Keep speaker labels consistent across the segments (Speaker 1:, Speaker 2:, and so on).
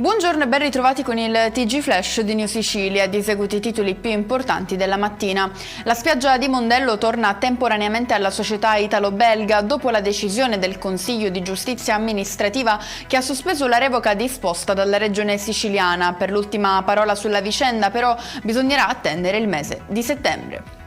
Speaker 1: Buongiorno e ben ritrovati con il TG Flash di New Sicilia, di seguito i titoli più importanti della mattina. La spiaggia di Mondello torna temporaneamente alla società italo-belga dopo la decisione del Consiglio di Giustizia Amministrativa che ha sospeso la revoca disposta dalla Regione siciliana. Per l'ultima parola sulla vicenda però bisognerà attendere il mese di settembre.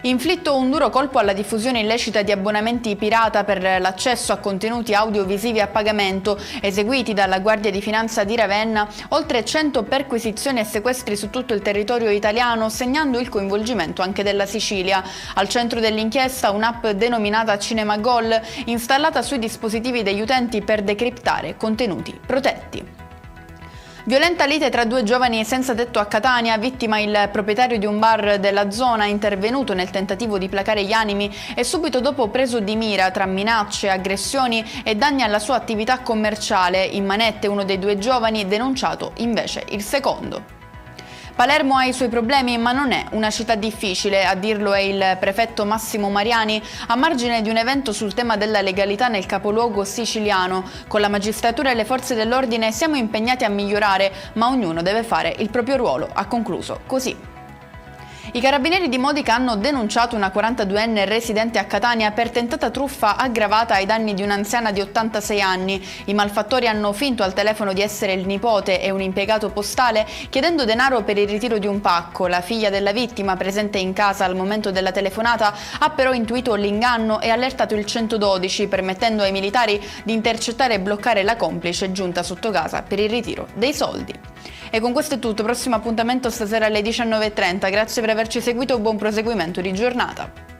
Speaker 1: Inflitto un duro colpo alla diffusione illecita di abbonamenti pirata per l'accesso a contenuti audiovisivi a pagamento eseguiti dalla Guardia di Finanza di Ravenna, oltre 100 perquisizioni e sequestri su tutto il territorio italiano, segnando il coinvolgimento anche della Sicilia. Al centro dell'inchiesta un'app denominata CinemaGol, installata sui dispositivi degli utenti per decriptare contenuti protetti. Violenta lite tra due giovani senza tetto a Catania, vittima il proprietario di un bar della zona, intervenuto nel tentativo di placare gli animi e subito dopo preso di mira tra minacce, aggressioni e danni alla sua attività commerciale. In manette uno dei due giovani, denunciato invece il secondo. Palermo ha i suoi problemi, ma non è una città difficile, a dirlo è il prefetto Massimo Mariani, a margine di un evento sul tema della legalità nel capoluogo siciliano. Con la magistratura e le forze dell'ordine siamo impegnati a migliorare, ma ognuno deve fare il proprio ruolo, ha concluso così. I carabinieri di Modica hanno denunciato una 42enne residente a Catania per tentata truffa aggravata ai danni di un'anziana di 86 anni. I malfattori hanno finto al telefono di essere il nipote e un impiegato postale, chiedendo denaro per il ritiro di un pacco. La figlia della vittima, presente in casa al momento della telefonata, ha però intuito l'inganno e allertato il 112, permettendo ai militari di intercettare e bloccare la complice giunta sotto casa per il ritiro dei soldi. E con questo è tutto, prossimo appuntamento stasera alle 19:30. Grazie per averci seguito, buon proseguimento di giornata.